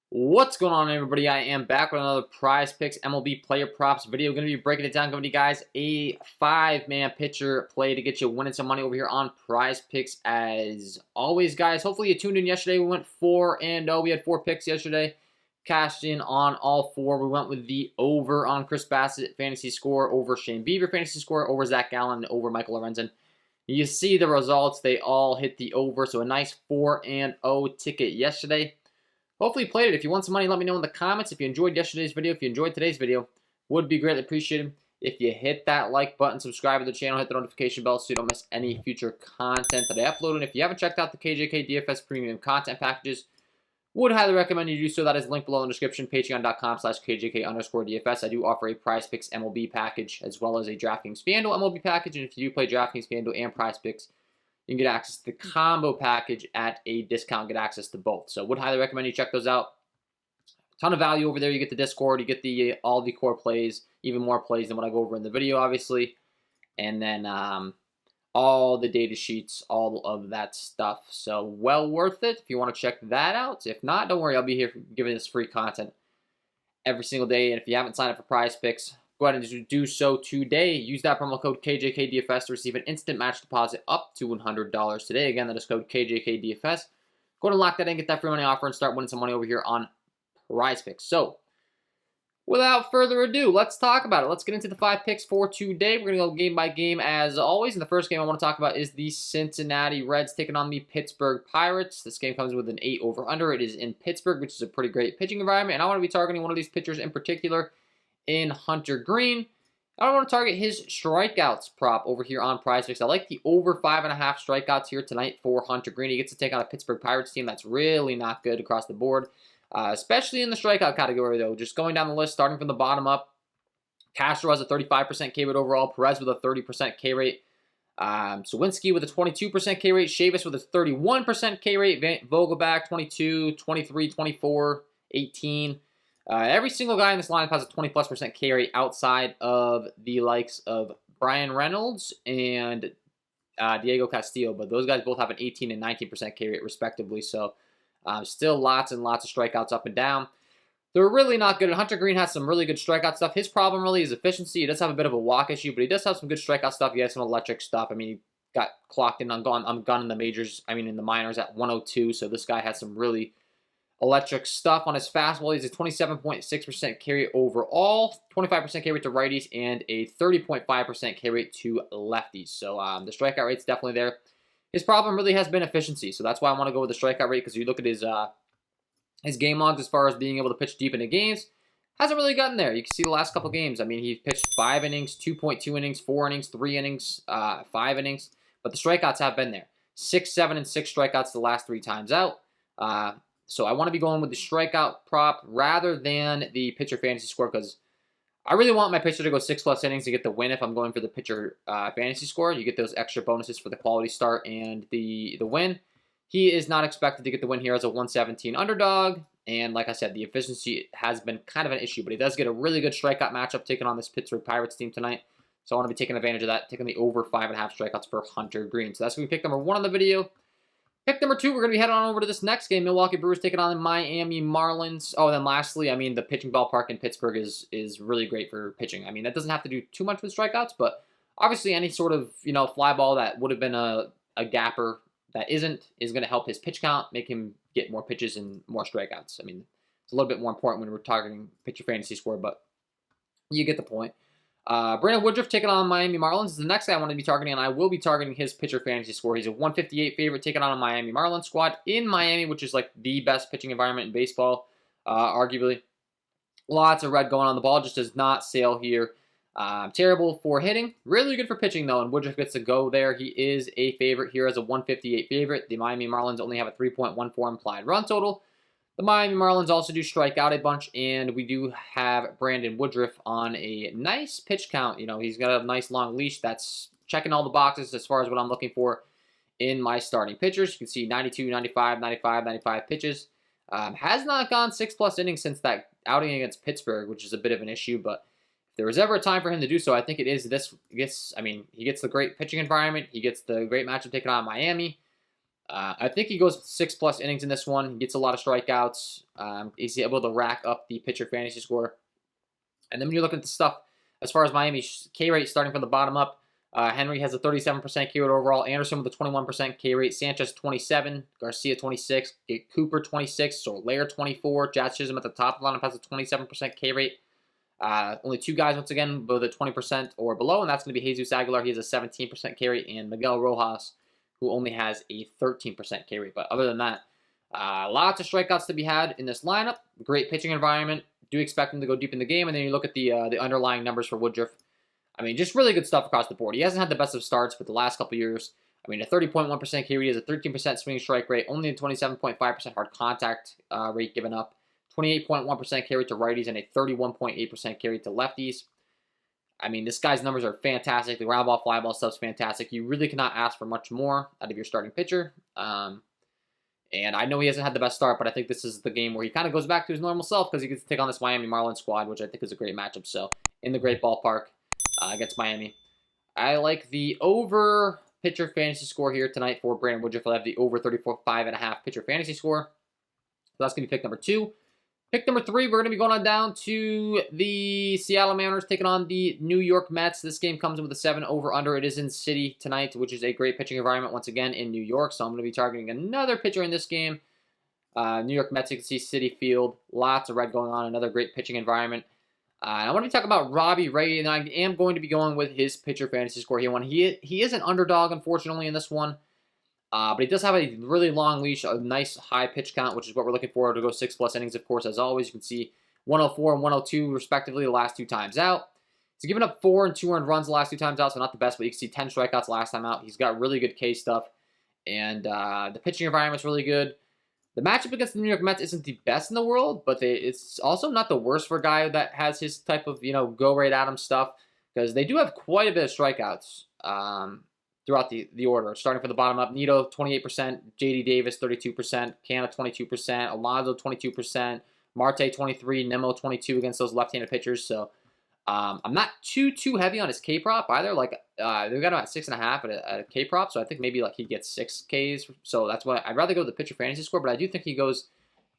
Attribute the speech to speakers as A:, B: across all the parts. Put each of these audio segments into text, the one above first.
A: What's going on, everybody? I am back with another Prize Picks MLB player props video. Going to be breaking it down, giving you guys a five-man pitcher play to get you winning some money over here on Prize Picks. As always, guys, hopefully you tuned in yesterday. We went 4-0. We had 4 picks yesterday. Cashed in on all 4. We went with the over on Chris Bassett fantasy score, over Shane Bieber fantasy score, over Zach Gallen, and over Michael Lorenzen. You see the results. They all hit the over, so a nice 4-0 ticket yesterday. Hopefully you played it. If you want some money, let me know in the comments. If you enjoyed yesterday's video, if you enjoyed today's video, would be greatly appreciated if you hit that like button, subscribe to the channel, hit the notification bell so you don't miss any future content that I upload. And if you haven't checked out the KJK DFS premium content packages, would highly recommend you do so. That is linked below in the description, patreon.com/KJK_DFS. I do offer a Prizepicks MLB package as well as a DraftKings FanDuel MLB package. And if you do play DraftKings FanDuel and Prizepicks, you can get access to the combo package at a discount, get access to both. So would highly recommend you check those out. Ton of value over there. You get the Discord, you get the all the core plays, even more plays than what I go over in the video, obviously. And then all the data sheets, all of that stuff. So well worth it if you want to check that out. If not, don't worry. I'll be here giving this free content every single day. And if you haven't signed up for Prize Picks, go ahead and do so today. Use that promo code KJKDFS to receive an instant match deposit up to $100 today. Again, that is code KJKDFS. Go ahead and lock that in, get that free money offer, and start winning some money over here on Prize Picks. So, without further ado, let's talk about it. Let's get into the 5 picks for today. We're going to go game by game as always. And the first game I want to talk about is the Cincinnati Reds taking on the Pittsburgh Pirates. This game comes with an 8 over-under. It is in Pittsburgh, which is a pretty great pitching environment. And I want to be targeting one of these pitchers in particular, in Hunter Green. I want to target his strikeouts prop over here on Prizepicks. I like the over 5.5 strikeouts here tonight for Hunter Green. He gets to take on a Pittsburgh Pirates team that's really not good across the board, especially in the strikeout category, though. Just going down the list, starting from the bottom up, Castro has a 35% K rate overall, Perez with a 30% K rate, Sawinski with a 22% K rate, Chavis with a 31% K rate, Vogelback 22, 23, 24, 18. Every single guy in this lineup has a 20+% K rate outside of the likes of Brian Reynolds and Diego Castillo, but those guys both have an 18 and 19% K rate respectively, so still lots and lots of strikeouts up and down. They're really not good. Hunter Green has some really good strikeout stuff. His problem really is efficiency. He does have a bit of a walk issue, but he does have some good strikeout stuff. He has some electric stuff. I mean, he got clocked in on gun in the majors, in the minors at 102, so this guy has some really electric stuff on his fastball. He's a 27.6% K rate overall, 25% K rate to righties, and a 30.5% K rate to lefties. So the strikeout rate's definitely there. His problem really has been efficiency, so that's why I want to go with the strikeout rate, because you look at his game logs as far as being able to pitch deep into games, hasn't really gotten there. You can see the last couple games. I mean, he pitched 5 innings, 2.2 innings, 4 innings, 3 innings, 5 innings, but the strikeouts have been there. 6, 7, and 6 strikeouts the last 3 times out. So I want to be going with the strikeout prop rather than the pitcher fantasy score, because I really want my pitcher to go 6+ innings to get the win if I'm going for the pitcher fantasy score. You get those extra bonuses for the quality start and the win. He is not expected to get the win here as a 117 underdog. And like I said, the efficiency has been kind of an issue, but he does get a really good strikeout matchup taking on this Pittsburgh Pirates team tonight. So I want to be taking advantage of that, taking the over 5.5 strikeouts for Hunter Green. So that's going to be pick number 1 on the video. Pick number 2, we're going to be heading on over to this next game. Milwaukee Brewers taking on the Miami Marlins. Oh, and then lastly, the pitching ballpark in Pittsburgh is really great for pitching. That doesn't have to do too much with strikeouts, but obviously any sort of, fly ball that would have been a gapper that is going to help his pitch count, make him get more pitches and more strikeouts. It's a little bit more important when we're targeting pitcher fantasy score, but you get the point. Brandon Woodruff taking on Miami Marlins is the next guy I want to be targeting, and I will be targeting his pitcher fantasy score. He's a 158 favorite taking on a Miami Marlins squad in Miami, which is like the best pitching environment in baseball, arguably. Lots of red going on. The ball just does not sail here. Terrible for hitting. Really good for pitching, though, and Woodruff gets to go there. He is a favorite here as a 158 favorite. The Miami Marlins only have a 3.14 implied run total. The Miami Marlins also do strike out a bunch, and we do have Brandon Woodruff on a nice pitch count. He's got a nice long leash that's checking all the boxes as far as what I'm looking for in my starting pitchers. You can see 92, 95, 95, 95 pitches. Has not gone 6+ innings since that outing against Pittsburgh, which is a bit of an issue, but if there was ever a time for him to do so, I think it is this. He gets the great pitching environment. He gets the great matchup taking on Miami. I think he goes 6+ innings in this one. He gets a lot of strikeouts. He's able to rack up the pitcher fantasy score. And then when you look at the stuff, as far as Miami's K rate starting from the bottom up, Henry has a 37% K rate overall. Anderson with a 21% K rate. Sanchez 27. Garcia 26. Cooper 26. Soler 24. Jazz Chisholm at the top of the lineup has a 27% K rate. Only 2 guys, once again, below the 20% or below, and that's going to be Jesus Aguilar. He has a 17% K rate, and Miguel Rojas, who only has a 13% K rate. But other than that, lots of strikeouts to be had in this lineup. Great pitching environment. Do expect him to go deep in the game. And then you look at the underlying numbers for Woodruff. I mean, just really good stuff across the board. He hasn't had the best of starts, but the last couple years, I mean, a 30.1% K rate is a 13% swing strike rate, only a 27.5% hard contact rate given up, 28.1% K rate to righties, and a 31.8% K rate to lefties. I mean, this guy's numbers are fantastic. The ground ball, fly ball stuff's fantastic. You really cannot ask for much more out of your starting pitcher. And I know he hasn't had the best start, but I think this is the game where he kind of goes back to his normal self because he gets to take on this Miami Marlins squad, which I think is a great matchup. So, in the great ballpark against Miami. I like the over pitcher fantasy score here tonight for Brandon Woodruff. I'll have the over 34.5.5 pitcher fantasy score. So that's going to be pick number 2. Pick number 3, we're going to be going on down to the Seattle Mariners taking on the New York Mets. This game comes in with a 7 over-under. It is in City tonight, which is a great pitching environment once again in New York. So I'm going to be targeting another pitcher in this game. New York Mets, you can see City Field. Lots of red going on. Another great pitching environment. And I want to be talking about Robbie Ray, and I am going to be going with his pitcher fantasy score here. He is an underdog, unfortunately, in this one. But he does have a really long leash, a nice high pitch count, which is what we're looking for to go 6+ innings, of course, as always. You can see 104 and 102, respectively, the last 2 times out. He's given up 4 and 2 earned runs the last 2 times out, so not the best, but you can see 10 strikeouts last time out. He's got really good K stuff, and the pitching environment's really good. The matchup against the New York Mets isn't the best in the world, but it's also not the worst for a guy that has his type of, go right at him stuff, because they do have quite a bit of strikeouts. Throughout the order, starting from the bottom up. Nito, 28%, J.D. Davis, 32%, Canna, 22%, Alonso, 22%, Marte, 23%, Nemo, 22% against those left-handed pitchers. So I'm not too heavy on his K-prop either. Like, they've got him at 6.5 at a K-prop, so I think maybe like he gets 6 Ks. So that's why I'd rather go with the pitcher fantasy score, but I do think he goes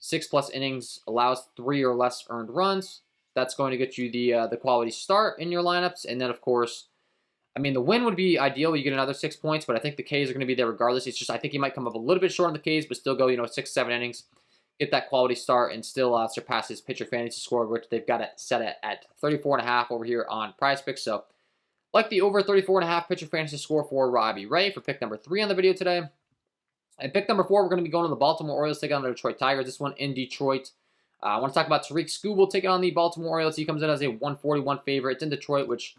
A: 6+ innings, allows 3 or less earned runs. That's going to get you the quality start in your lineups, and then, of course, I mean, the win would be ideal. You get another 6 points, but I think the Ks are going to be there regardless. It's just I think he might come up a little bit short on the Ks, but still go 6-7 innings, get that quality start, and still surpass his pitcher fantasy score, which they've got it set at 34.5 over here on Prizepicks. So, like the over 34.5 pitcher fantasy score for Robbie Ray for pick number 3 on the video today. And pick number 4, we're going to be going to the Baltimore Orioles taking on the Detroit Tigers. This one in Detroit. I want to talk about Tariq Skubal taking on the Baltimore Orioles. He comes in as a 141 favorite. It's in Detroit, which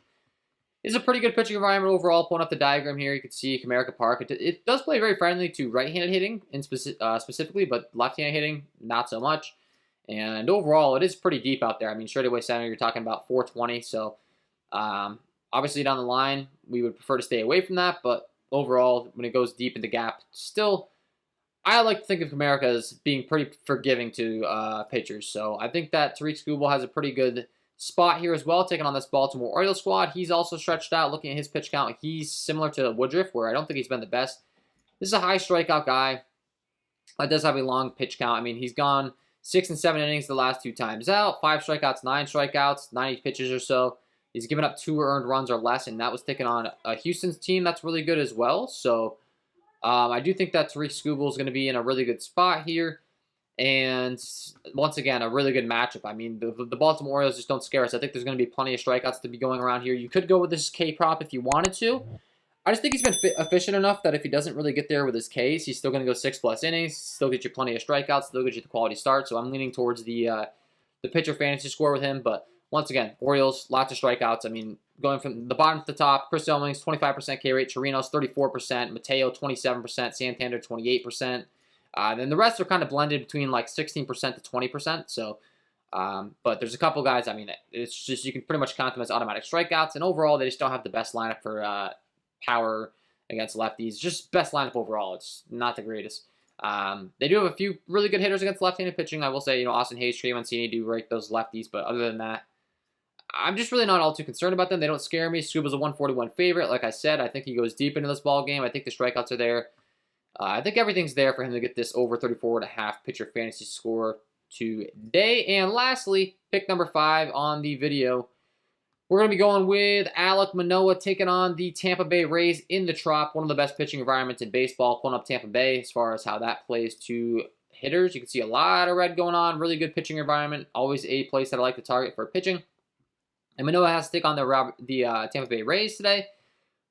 A: is a pretty good pitching environment overall. Pulling up the diagram here, you can see Comerica Park. It does play very friendly to right-handed hitting specifically, but left-handed hitting, not so much. And overall, it is pretty deep out there. I mean, straightaway center, you're talking about 420. So, obviously down the line, we would prefer to stay away from that. But overall, when it goes deep in the gap, still, I like to think of Comerica as being pretty forgiving to pitchers. So, I think that Tariq Skubal has a pretty good spot here as well, taking on this Baltimore Orioles squad. He's also stretched out. Looking at his pitch count, he's similar to Woodruff, where I don't think he's been the best. This is a high strikeout guy. Does have a long pitch count. I mean, he's gone 6 and 7 innings the last 2 times out. 5 strikeouts, 9 strikeouts, 90 pitches or so. He's given up 2 earned runs or less, and that was taken on a Houston's team that's really good as well. So I do think that Tariq Skubal is going to be in a really good spot here. And once again, a really good matchup. I mean, the Baltimore Orioles just don't scare us. I think there's going to be plenty of strikeouts to be going around here. You could go with this K prop if you wanted to. I just think he's been efficient enough that if he doesn't really get there with his Ks, he's still going to go 6+ innings, still get you plenty of strikeouts, still get you the quality start. So I'm leaning towards the pitcher fantasy score with him. But once again, Orioles, lots of strikeouts. I mean, going from the bottom to the top, Chris Elmings, 25% K rate, Chirinos, 34%, Mateo, 27%, Santander, 28%. Then the rest are kind of blended between like 16% to 20%. So, but there's a couple guys, I mean, it's just you can pretty much count them as automatic strikeouts. And overall, they just don't have the best lineup for power against lefties. Just best lineup overall. It's not the greatest. They do have a few really good hitters against left-handed pitching. I will say, Austin Hayes, Trey Mancini do rake those lefties. But other than that, I'm just really not all too concerned about them. They don't scare me. Skuba's a 141 favorite. Like I said, I think he goes deep into this ball game. I think the strikeouts are there. I think everything's there for him to get this over 34.5 pitcher fantasy score today. And lastly, pick number 5 on the video. We're going to be going with Alek Manoah taking on the Tampa Bay Rays in the Trop, one of the best pitching environments in baseball, pulling up Tampa Bay as far as how that plays to hitters. You can see a lot of red going on, really good pitching environment, always a place that I like to target for pitching. And Manoah has to take on the Tampa Bay Rays today.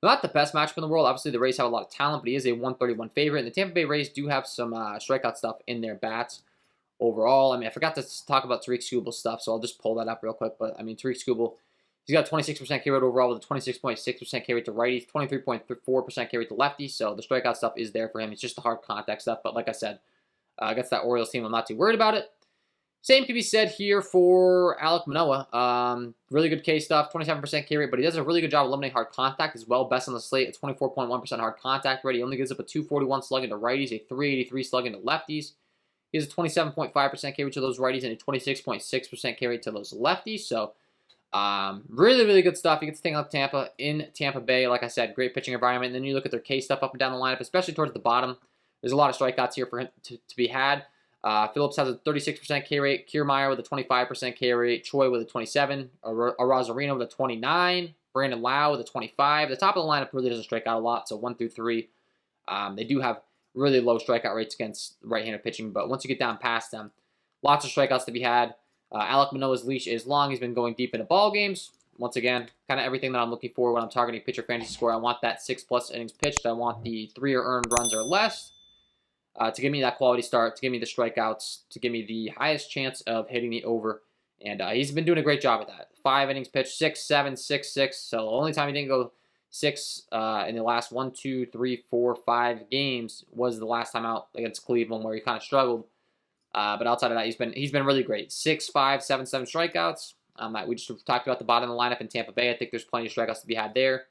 A: Not the best matchup in the world. Obviously, the Rays have a lot of talent, but he is a 131 favorite. And the Tampa Bay Rays do have some strikeout stuff in their bats overall. I mean, I forgot to talk about Tariq Skubal's stuff, so I'll just pull that up real quick. But, I mean, Tariq Skubal, he's got 26% K rate overall with a 26.6% K rate to righties, 23.4% K rate to lefties. So the strikeout stuff is there for him. It's just the hard contact stuff. But like I said, against that Orioles team, I'm not too worried about it. Same can be said here for Alek Manoah. Really good K stuff, 27% K rate, but he does a really good job eliminating hard contact as well. Best on the slate at 24.1% hard contact rate. He only gives up a 241 slug into righties, a 383 slug into lefties. He has a 27.5% K rate to those righties and a 26.6% K rate to those lefties. So really, really good stuff. He gets to take up Tampa in Tampa Bay. Like I said, great pitching environment. And then you look at their K stuff up and down the lineup, especially towards the bottom. There's a lot of strikeouts here for him to be had. Phillips has a 36% K rate. Kiermaier with a 25% K rate. Choi with a 27. Arozarena with a 29. Brandon Lau with a 25. The top of the lineup really doesn't strike out a lot, so 1 through 3. They do have really low strikeout rates against right-handed pitching, but once you get down past them, lots of strikeouts to be had. Alek Manoah's leash is long. He's been going deep into ball games. Once again, kind of everything that I'm looking for when I'm targeting pitcher fantasy score. I want that 6+ innings pitched. I want the 3 or earned runs or less. To give me that quality start, to give me the strikeouts, to give me the highest chance of hitting the over. And he's been doing a great job at that. 5 innings pitched, 6, 7, 6, 6. So the only time he didn't go 6 in the last 1, 2, 3, 4, 5 games was the last time out against Cleveland where he kind of struggled. But outside of that, he's been really great. 6, 5, 7, 7 strikeouts. We just talked about the bottom of the lineup in Tampa Bay. I think there's plenty of strikeouts to be had there.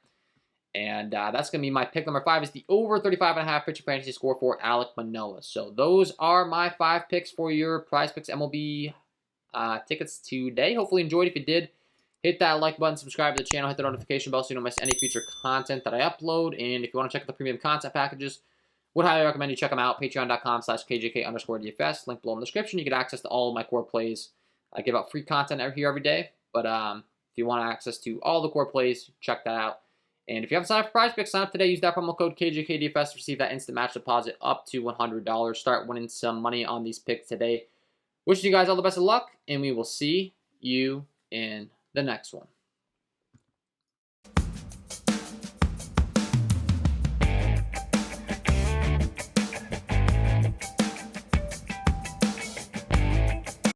A: And that's going to be my pick number 5 is the over 35.5 pitcher fantasy score for Alek Manoah. So those are my 5 picks for your Prizepicks MLB tickets today. Hopefully you enjoyed. If you did, hit that like button, subscribe to the channel, hit the notification bell so you don't miss any future content that I upload. And if you want to check out the premium content packages, would highly recommend you check them out. Patreon.com/KJK_DFS. Link below in the description. You get access to all of my core plays. I give out free content here every day. But if you want access to all the core plays, check that out. And if you haven't signed up for Prizepicks, sign up today. Use that promo code KJK DFS to receive that instant match deposit up to $100. Start winning some money on these picks today. Wishing you guys all the best of luck, and we will see you in the next one.